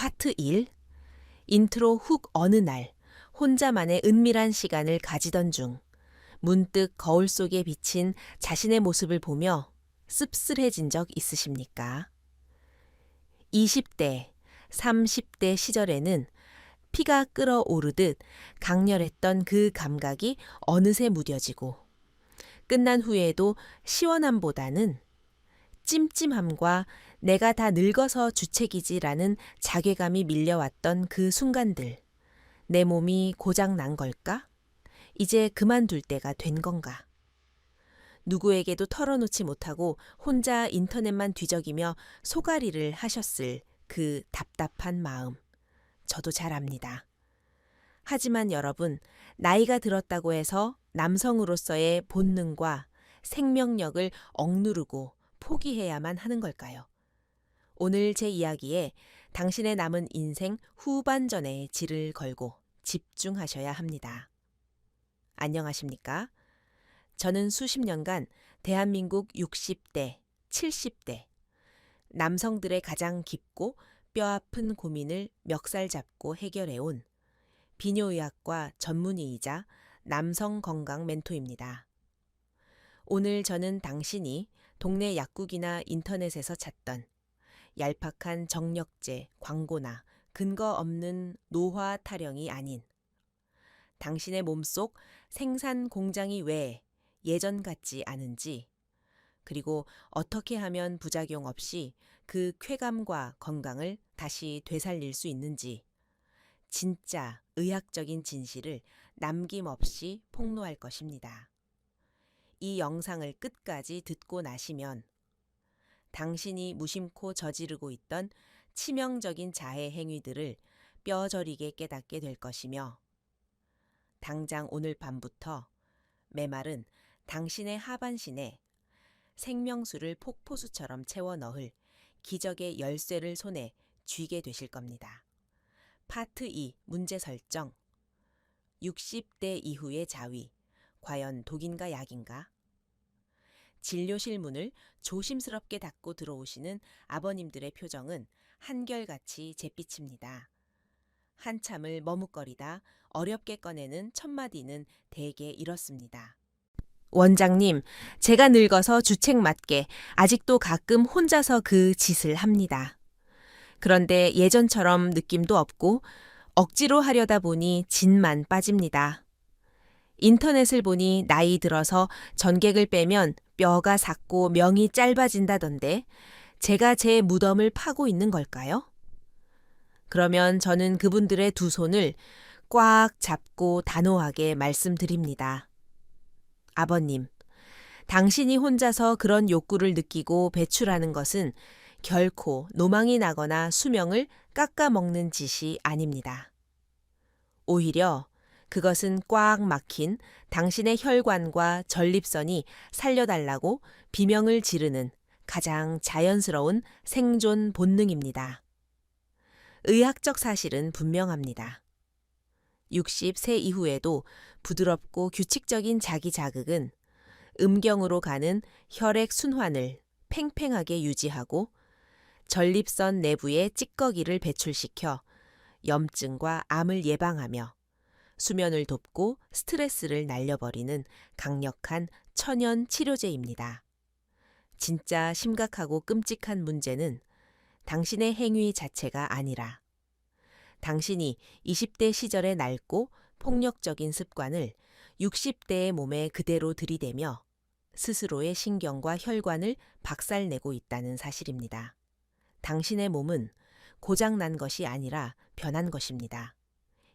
파트 1. 인트로 훅 어느 날 혼자만의 은밀한 시간을 가지던 중 문득 거울 속에 비친 자신의 모습을 보며 씁쓸해진 적 있으십니까? 20대, 30대 시절에는 피가 끓어오르듯 강렬했던 그 감각이 어느새 무뎌지고 끝난 후에도 시원함보다는 찜찜함과 내가 다 늙어서 주책이지라는 자괴감이 밀려왔던 그 순간들. 내 몸이 고장 난 걸까? 이제 그만둘 때가 된 건가? 누구에게도 털어놓지 못하고 혼자 인터넷만 뒤적이며 소가리를 하셨을 그 답답한 마음. 저도 잘 압니다. 하지만 여러분, 나이가 들었다고 해서 남성으로서의 본능과 생명력을 억누르고 포기해야만 하는 걸까요? 오늘 제 이야기에 당신의 남은 인생 후반전에 질을 걸고 집중하셔야 합니다. 안녕하십니까? 저는 수십 년간 대한민국 60대, 70대 남성들의 가장 깊고 뼈아픈 고민을 멱살 잡고 해결해온 비뇨의학과 전문의이자 남성 건강 멘토입니다. 오늘 저는 당신이 동네 약국이나 인터넷에서 찾던 얄팍한 정력제, 광고나 근거 없는 노화 타령이 아닌 당신의 몸속 생산 공장이 왜 예전 같지 않은지, 그리고 어떻게 하면 부작용 없이 그 쾌감과 건강을 다시 되살릴 수 있는지 진짜 의학적인 진실을 남김없이 폭로할 것입니다. 이 영상을 끝까지 듣고 나시면 당신이 무심코 저지르고 있던 치명적인 자해 행위들을 뼈저리게 깨닫게 될 것이며 당장 오늘 밤부터 메말은 당신의 하반신에 생명수를 폭포수처럼 채워 넣을 기적의 열쇠를 손에 쥐게 되실 겁니다. 파트 2 문제 설정. 60대 이후의 자위. 과연 독인가 약인가? 진료실 문을 조심스럽게 닫고 들어오시는 아버님들의 표정은 한결같이 잿빛입니다. 한참을 머뭇거리다 어렵게 꺼내는 첫마디는 대개 이렇습니다. 원장님, 제가 늙어서 주책 맞게 아직도 가끔 혼자서 그 짓을 합니다. 그런데 예전처럼 느낌도 없고 억지로 하려다 보니 진만 빠집니다. 인터넷을 보니 나이 들어서 전객을 빼면 뼈가 삭고 명이 짧아진다던데 제가 제 무덤을 파고 있는 걸까요? 그러면 저는 그분들의 두 손을 꽉 잡고 단호하게 말씀드립니다. 아버님, 당신이 혼자서 그런 욕구를 느끼고 배출하는 것은 결코 노망이 나거나 수명을 깎아먹는 짓이 아닙니다. 오히려 그것은 꽉 막힌 당신의 혈관과 전립선이 살려달라고 비명을 지르는 가장 자연스러운 생존 본능입니다. 의학적 사실은 분명합니다. 60세 이후에도 부드럽고 규칙적인 자기 자극은 음경으로 가는 혈액 순환을 팽팽하게 유지하고 전립선 내부의 찌꺼기를 배출시켜 염증과 암을 예방하며 수면을 돕고 스트레스를 날려버리는 강력한 천연 치료제입니다. 진짜 심각하고 끔찍한 문제는 당신의 행위 자체가 아니라 당신이 20대 시절의 낡고 폭력적인 습관을 60대의 몸에 그대로 들이대며 스스로의 신경과 혈관을 박살내고 있다는 사실입니다. 당신의 몸은 고장난 것이 아니라 변한 것입니다.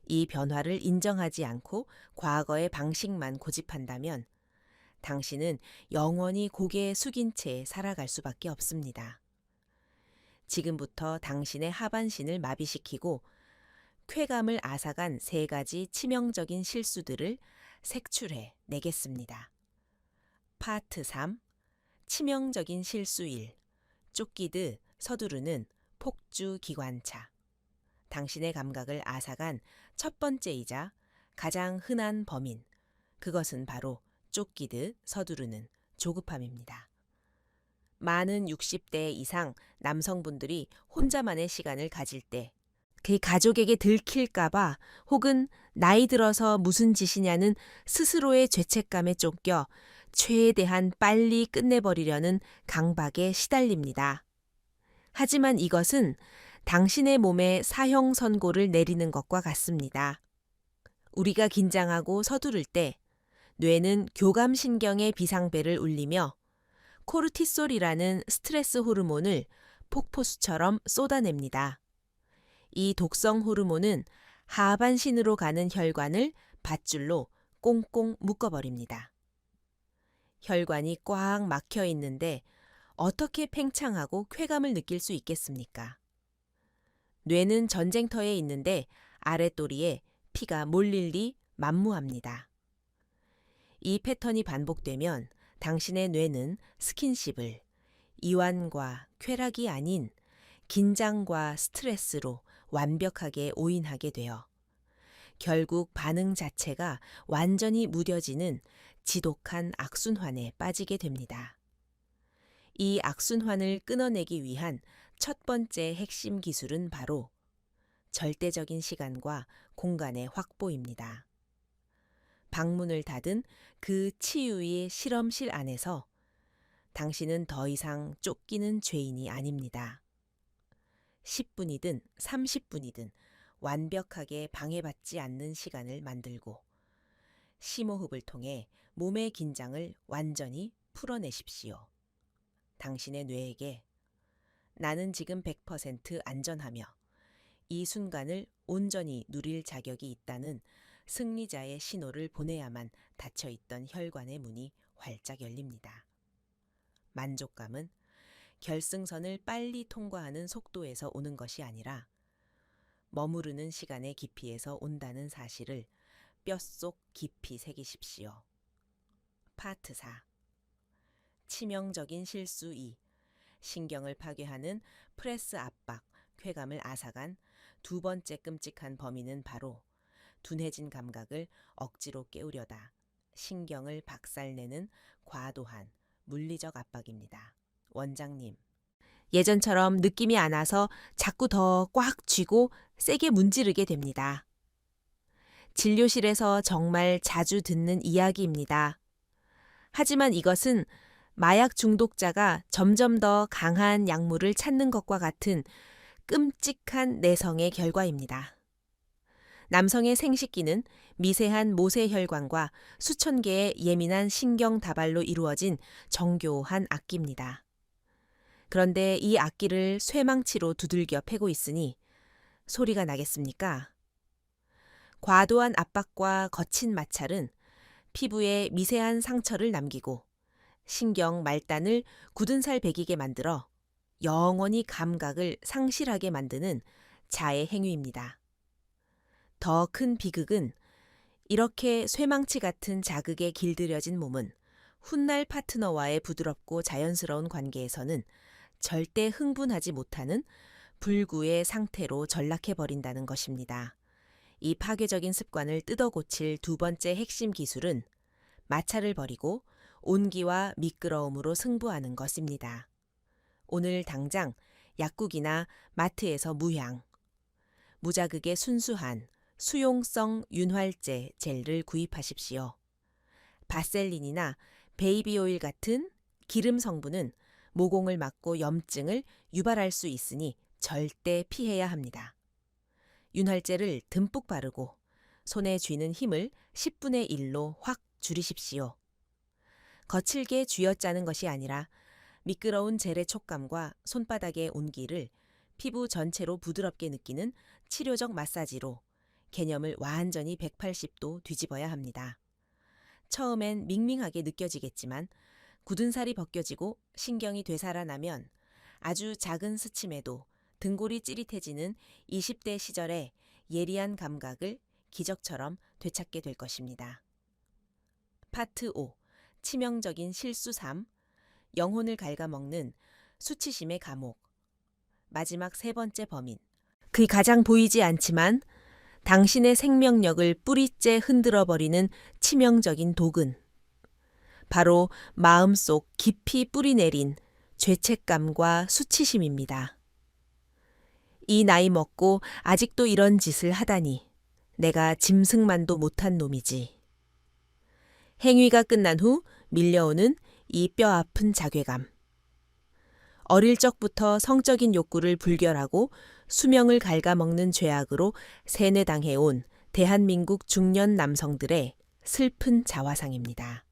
이 변화를 인정하지 않고 과거의 방식만 고집한다면 당신은 영원히 고개 숙인 채 살아갈 수밖에 없습니다. 지금부터 당신의 하반신을 마비시키고 쾌감을 앗아간 3가지 치명적인 실수들을 색출해 내겠습니다. 파트 3 치명적인 실수 1 쫓기듯 서두르는 폭주 기관차. 당신의 감각을 앗아간 첫 번째이자 가장 흔한 범인, 그것은 바로 쫓기듯 서두르는 조급함입니다. 많은 60대 이상 남성분들이 혼자만의 시간을 가질 때 그 가족에게 들킬까봐 혹은 나이 들어서 무슨 짓이냐는 스스로의 죄책감에 쫓겨 최대한 빨리 끝내버리려는 강박에 시달립니다. 하지만 이것은 당신의 몸에 사형 선고를 내리는 것과 같습니다. 우리가 긴장하고 서두를 때 뇌는 교감신경의 비상벨을 울리며 코르티솔이라는 스트레스 호르몬을 폭포수처럼 쏟아냅니다. 이 독성 호르몬은 하반신으로 가는 혈관을 밧줄로 꽁꽁 묶어버립니다. 혈관이 꽉 막혀 있는데 어떻게 팽창하고 쾌감을 느낄 수 있겠습니까? 뇌는 전쟁터에 있는데 아랫도리에 피가 몰릴 리 만무합니다. 이 패턴이 반복되면 당신의 뇌는 스킨십을 이완과 쾌락이 아닌 긴장과 스트레스로 완벽하게 오인하게 되어 결국 반응 자체가 완전히 무뎌지는 지독한 악순환에 빠지게 됩니다. 이 악순환을 끊어내기 위한 첫 번째 핵심 기술은 바로 절대적인 시간과 공간의 확보입니다. 방문을 닫은 그 치유의 실험실 안에서 당신은 더 이상 쫓기는 죄인이 아닙니다. 10분이든 30분이든 완벽하게 방해받지 않는 시간을 만들고 심호흡을 통해 몸의 긴장을 완전히 풀어내십시오. 당신의 뇌에게 나는 지금 100% 안전하며 이 순간을 온전히 누릴 자격이 있다는 승리자의 신호를 보내야만 닫혀있던 혈관의 문이 활짝 열립니다. 만족감은 결승선을 빨리 통과하는 속도에서 오는 것이 아니라 머무르는 시간의 깊이에서 온다는 사실을 뼛속 깊이 새기십시오. 파트 4. 치명적인 실수 2. 신경을 파괴하는 프레스 압박, 쾌감을 앗아간 두 번째 끔찍한 범인은 바로 둔해진 감각을 억지로 깨우려다 신경을 박살내는 과도한 물리적 압박입니다. 원장님, 예전처럼 느낌이 안 와서 자꾸 더 꽉 쥐고 세게 문지르게 됩니다. 진료실에서 정말 자주 듣는 이야기입니다. 하지만 이것은 마약 중독자가 점점 더 강한 약물을 찾는 것과 같은 끔찍한 내성의 결과입니다. 남성의 생식기는 미세한 모세혈관과 수천 개의 예민한 신경 다발로 이루어진 정교한 악기입니다. 그런데 이 악기를 쇠망치로 두들겨 패고 있으니 소리가 나겠습니까? 과도한 압박과 거친 마찰은 피부에 미세한 상처를 남기고 신경 말단을 굳은 살 배기게 만들어 영원히 감각을 상실하게 만드는 자해 행위입니다. 더 큰 비극은 이렇게 쇠망치 같은 자극에 길들여진 몸은 훗날 파트너와의 부드럽고 자연스러운 관계에서는 절대 흥분하지 못하는 불구의 상태로 전락해버린다는 것입니다. 이 파괴적인 습관을 뜯어 고칠 두 번째 핵심 기술은 마찰을 버리고 온기와 미끄러움으로 승부하는 것입니다. 오늘 당장 약국이나 마트에서 무자극의 순수한 수용성 윤활제 젤을 구입하십시오. 바셀린이나 베이비오일 같은 기름 성분은 모공을 막고 염증을 유발할 수 있으니 절대 피해야 합니다. 윤활제를 듬뿍 바르고 손에 쥐는 힘을 10분의 1로 확 줄이십시오. 거칠게 쥐어짜는 것이 아니라 미끄러운 젤의 촉감과 손바닥의 온기를 피부 전체로 부드럽게 느끼는 치료적 마사지로 개념을 완전히 180도 뒤집어야 합니다. 처음엔 밍밍하게 느껴지겠지만 굳은 살이 벗겨지고 신경이 되살아나면 아주 작은 스침에도 등골이 찌릿해지는 20대 시절의 예리한 감각을 기적처럼 되찾게 될 것입니다. 파트 5. 치명적인 실수 3. 영혼을 갉아먹는 수치심의 감옥. 마지막 세 번째 범인. 그이 가장 보이지 않지만 당신의 생명력을 뿌리째 흔들어버리는 치명적인 독은 바로 마음속 깊이 뿌리내린 죄책감과 수치심입니다. 이 나이 먹고 아직도 이런 짓을 하다니 내가 짐승만도 못한 놈이지. 행위가 끝난 후 밀려오는 이 뼈 아픈 자괴감. 어릴 적부터 성적인 욕구를 불결하고 수명을 갉아먹는 죄악으로 세뇌당해온 대한민국 중년 남성들의 슬픈 자화상입니다.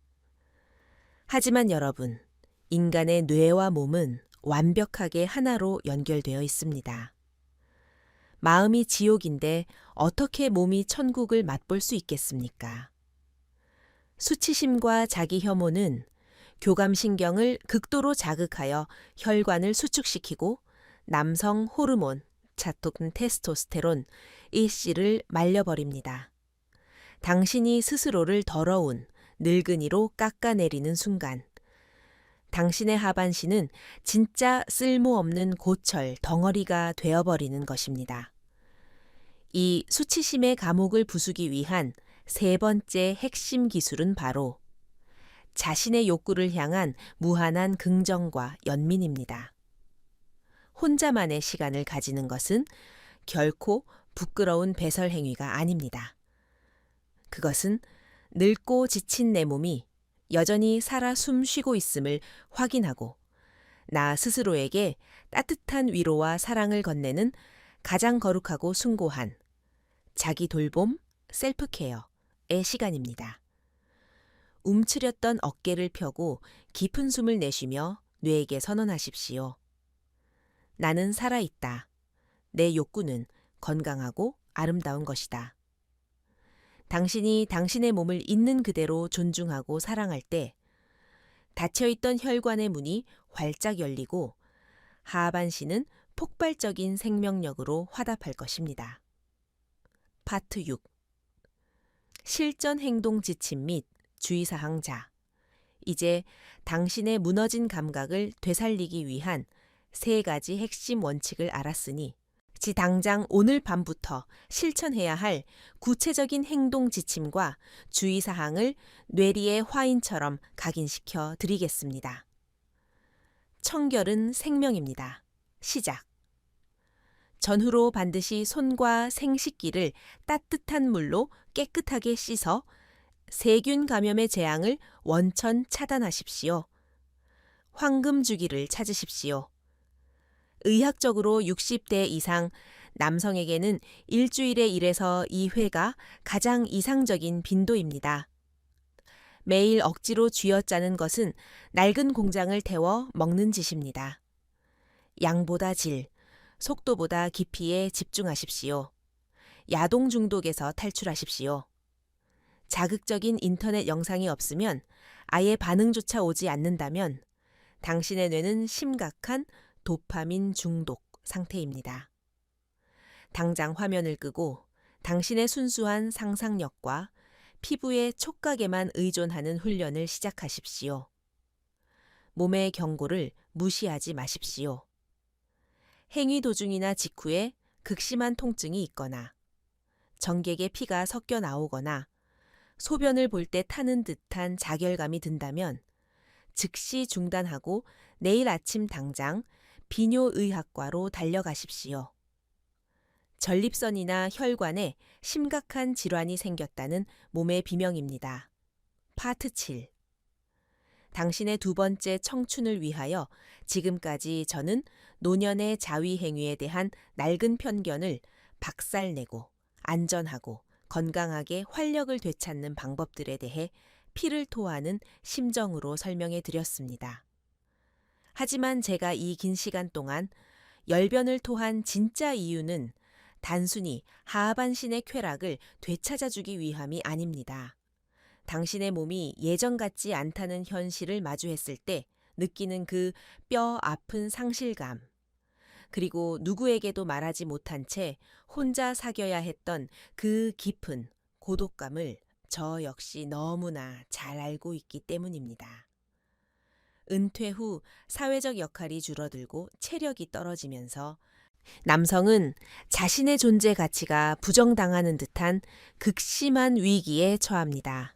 하지만 여러분, 인간의 뇌와 몸은 완벽하게 하나로 연결되어 있습니다. 마음이 지옥인데 어떻게 몸이 천국을 맛볼 수 있겠습니까? 수치심과 자기 혐오는 교감신경을 극도로 자극하여 혈관을 수축시키고 남성 호르몬, 자톡 테스토스테론, 일씨를 말려버립니다. 당신이 스스로를 더러운 늙은이로 깎아내리는 순간 당신의 하반신은 진짜 쓸모없는 고철 덩어리가 되어버리는 것입니다. 이 수치심의 감옥을 부수기 위한 세 번째 핵심 기술은 바로 자신의 욕구를 향한 무한한 긍정과 연민입니다. 혼자만의 시간을 가지는 것은 결코 부끄러운 배설 행위가 아닙니다. 그것은 늙고 지친 내 몸이 여전히 살아 숨 쉬고 있음을 확인하고 나 스스로에게 따뜻한 위로와 사랑을 건네는 가장 거룩하고 숭고한 자기 돌봄, 셀프케어의 시간입니다. 움츠렸던 어깨를 펴고 깊은 숨을 내쉬며 뇌에게 선언하십시오. 나는 살아있다. 내 욕구는 건강하고 아름다운 것이다. 당신이 당신의 몸을 있는 그대로 존중하고 사랑할 때 닫혀있던 혈관의 문이 활짝 열리고 하반신은 폭발적인 생명력으로 화답할 것입니다. 파트 6. 실전 행동 지침 및 주의사항 자. 이제 당신의 무너진 감각을 되살리기 위한 세 가지 핵심 원칙을 알았으니 당장 오늘 밤부터 실천해야 할 구체적인 행동 지침과 주의사항을 뇌리의 화인처럼 각인시켜 드리겠습니다. 청결은 생명입니다. 시작. 전후로 반드시 손과 생식기를 따뜻한 물로 깨끗하게 씻어 세균 감염의 재앙을 원천 차단하십시오. 황금 주기를 찾으십시오. 의학적으로 60대 이상 남성에게는 일주일에 1에서 2회가 가장 이상적인 빈도입니다. 매일 억지로 쥐어짜는 것은 낡은 공장을 태워 먹는 짓입니다. 양보다 질, 속도보다 깊이에 집중하십시오. 야동 중독에서 탈출하십시오. 자극적인 인터넷 영상이 없으면 아예 반응조차 오지 않는다면 당신의 뇌는 심각한 도파민 중독 상태입니다. 당장 화면을 끄고 당신의 순수한 상상력과 피부의 촉각에만 의존하는 훈련을 시작하십시오. 몸의 경고를 무시하지 마십시오. 행위 도중이나 직후에 극심한 통증이 있거나 정객에 피가 섞여 나오거나 소변을 볼 때 타는 듯한 자결감이 든다면 즉시 중단하고 내일 아침 당장 비뇨의학과로 달려가십시오. 전립선이나 혈관에 심각한 질환이 생겼다는 몸의 비명입니다. 파트 7. 당신의 두 번째 청춘을 위하여 지금까지 저는 노년의 자위 행위에 대한 낡은 편견을 박살내고 안전하고 건강하게 활력을 되찾는 방법들에 대해 피를 토하는 심정으로 설명해 드렸습니다. 하지만 제가 이 긴 시간 동안 열변을 토한 진짜 이유는 단순히 하반신의 쾌락을 되찾아주기 위함이 아닙니다. 당신의 몸이 예전 같지 않다는 현실을 마주했을 때 느끼는 그 뼈 아픈 상실감, 그리고 누구에게도 말하지 못한 채 혼자 사겨야 했던 그 깊은 고독감을 저 역시 너무나 잘 알고 있기 때문입니다. 은퇴 후 사회적 역할이 줄어들고 체력이 떨어지면서 남성은 자신의 존재 가치가 부정당하는 듯한 극심한 위기에 처합니다.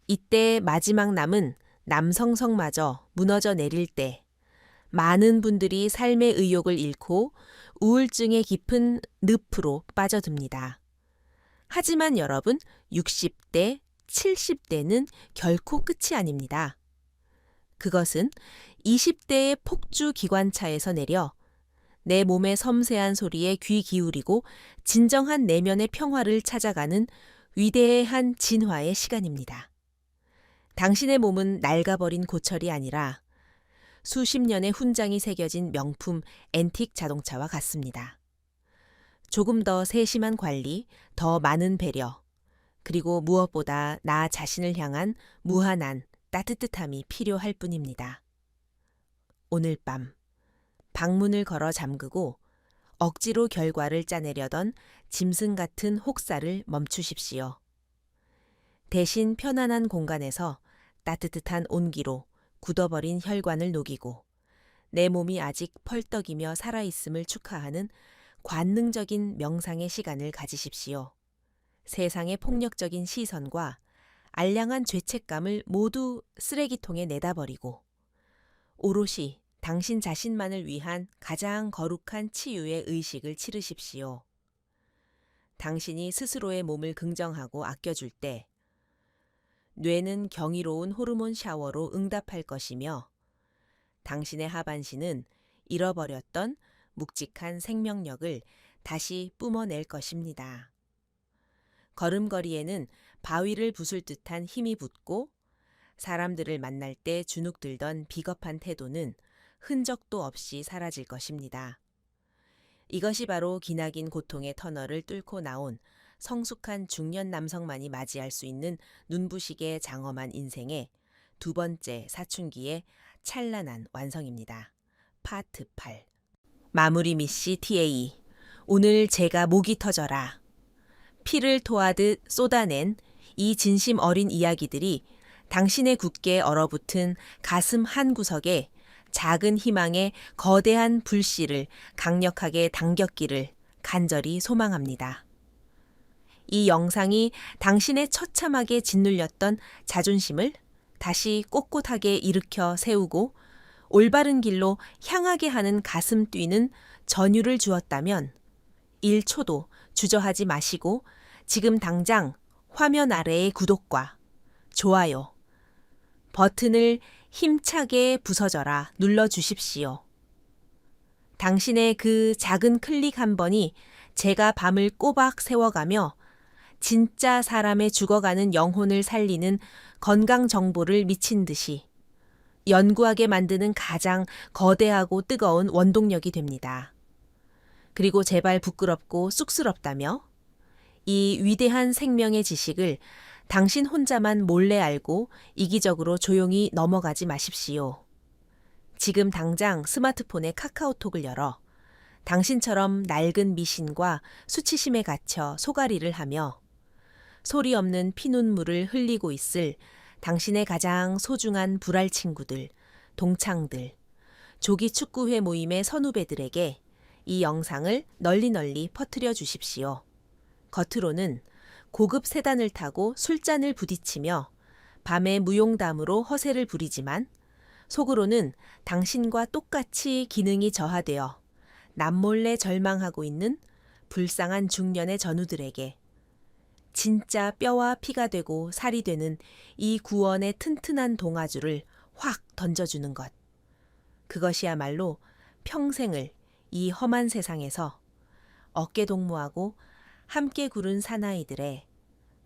이때 마지막 남은 남성성마저 무너져 내릴 때 많은 분들이 삶의 의욕을 잃고 우울증의 깊은 늪으로 빠져듭니다. 하지만 여러분, 60대, 70대는 결코 끝이 아닙니다. 그것은 20대의 폭주 기관차에서 내려 내 몸의 섬세한 소리에 귀 기울이고 진정한 내면의 평화를 찾아가는 위대한 진화의 시간입니다. 당신의 몸은 낡아버린 고철이 아니라 수십 년의 훈장이 새겨진 명품 앤틱 자동차와 같습니다. 조금 더 세심한 관리, 더 많은 배려, 그리고 무엇보다 나 자신을 향한 무한한 따뜻함이 필요할 뿐입니다. 오늘 밤 방문을 걸어 잠그고 억지로 결과를 짜내려던 짐승 같은 혹사를 멈추십시오. 대신 편안한 공간에서 따뜻한 온기로 굳어버린 혈관을 녹이고 내 몸이 아직 펄떡이며 살아있음을 축하하는 관능적인 명상의 시간을 가지십시오. 세상의 폭력적인 시선과 알량한 죄책감을 모두 쓰레기통에 내다버리고 오롯이 당신 자신만을 위한 가장 거룩한 치유의 의식을 치르십시오. 당신이 스스로의 몸을 긍정하고 아껴줄 때 뇌는 경이로운 호르몬 샤워로 응답할 것이며 당신의 하반신은 잃어버렸던 묵직한 생명력을 다시 뿜어낼 것입니다. 걸음걸이에는 바위를 부술 듯한 힘이 붙고 사람들을 만날 때 주눅들던 비겁한 태도는 흔적도 없이 사라질 것입니다. 이것이 바로 기나긴 고통의 터널을 뚫고 나온 성숙한 중년 남성만이 맞이할 수 있는 눈부시게 장엄한 인생의 두 번째 사춘기의 찬란한 완성입니다. 파트 8 마무리 미시 TA 오늘 제가 목이 터져라. 피를 토하듯 쏟아낸 이 진심 어린 이야기들이 당신의 굳게 얼어붙은 가슴 한 구석에 작은 희망의 거대한 불씨를 강력하게 당겼기를 간절히 소망합니다. 이 영상이 당신의 처참하게 짓눌렸던 자존심을 다시 꼿꼿하게 일으켜 세우고 올바른 길로 향하게 하는 가슴 뛰는 전율을 주었다면 1초도 주저하지 마시고 지금 당장 화면 아래의 구독과 좋아요 버튼을 힘차게 부서져라 눌러주십시오. 당신의 그 작은 클릭 한 번이 제가 밤을 꼬박 세워가며 진짜 사람의 죽어가는 영혼을 살리는 건강 정보를 미친 듯이 연구하게 만드는 가장 거대하고 뜨거운 원동력이 됩니다. 그리고 제발 부끄럽고 쑥스럽다며 이 위대한 생명의 지식을 당신 혼자만 몰래 알고 이기적으로 조용히 넘어가지 마십시오. 지금 당장 스마트폰에 카카오톡을 열어 당신처럼 낡은 미신과 수치심에 갇혀 소가리를 하며 소리 없는 피눈물을 흘리고 있을 당신의 가장 소중한 불알 친구들, 동창들, 조기 축구회 모임의 선후배들에게 이 영상을 널리 퍼뜨려 주십시오. 겉으로는 고급 세단을 타고 술잔을 부딪히며 밤의 무용담으로 허세를 부리지만 속으로는 당신과 똑같이 기능이 저하되어 남몰래 절망하고 있는 불쌍한 중년의 전우들에게 진짜 뼈와 피가 되고 살이 되는 이 구원의 튼튼한 동아줄을 확 던져주는 것. 그것이야말로 평생을 이 험한 세상에서 어깨동무하고 함께 구른 사나이들의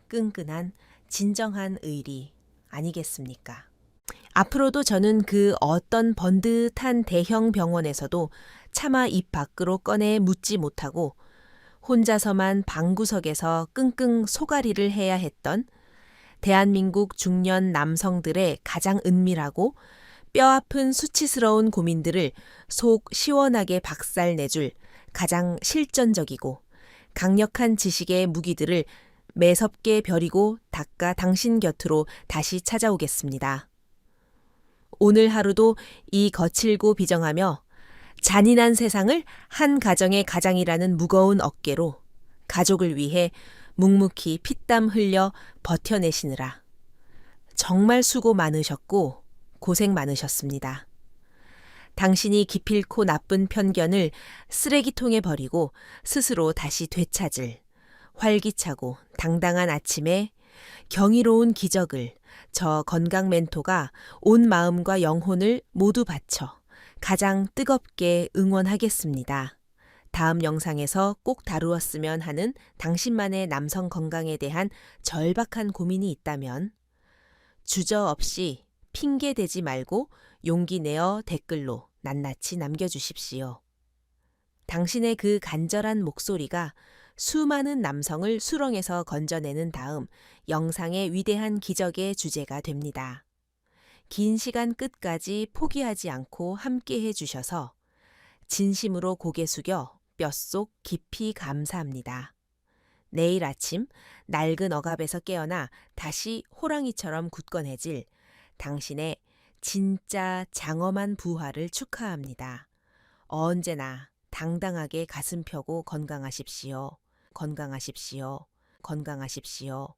끈끈한 진정한 의리 아니겠습니까? 앞으로도 저는 그 어떤 번듯한 대형 병원에서도 차마 입 밖으로 꺼내 묻지 못하고 혼자서만 방구석에서 끙끙 소가리를 해야 했던 대한민국 중년 남성들의 가장 은밀하고 뼈아픈 수치스러운 고민들을 속 시원하게 박살내줄 가장 실전적이고 강력한 지식의 무기들을 매섭게 벼리고 닦아 당신 곁으로 다시 찾아오겠습니다. 오늘 하루도 이 거칠고 비정하며 잔인한 세상을 한 가정의 가장이라는 무거운 어깨로 가족을 위해 묵묵히 피땀 흘려 버텨내시느라 정말 수고 많으셨고 고생 많으셨습니다. 당신이 기필코 나쁜 편견을 쓰레기통에 버리고 스스로 다시 되찾을 활기차고 당당한 아침에 경이로운 기적을 저 건강 멘토가 온 마음과 영혼을 모두 바쳐 가장 뜨겁게 응원하겠습니다. 다음 영상에서 꼭 다루었으면 하는 당신만의 남성 건강에 대한 절박한 고민이 있다면 주저없이 핑계대지 말고 용기 내어 댓글로 낱낱이 남겨주십시오. 당신의 그 간절한 목소리가 수많은 남성을 수렁에서 건져내는 다음 영상의 위대한 기적의 주제가 됩니다. 긴 시간 끝까지 포기하지 않고 함께 해주셔서 진심으로 고개 숙여 뼛속 깊이 감사합니다. 내일 아침 낡은 억압에서 깨어나 다시 호랑이처럼 굳건해질 당신의 진짜 장엄한 부활을 축하합니다. 언제나 당당하게 가슴 펴고 건강하십시오. 건강하십시오. 건강하십시오.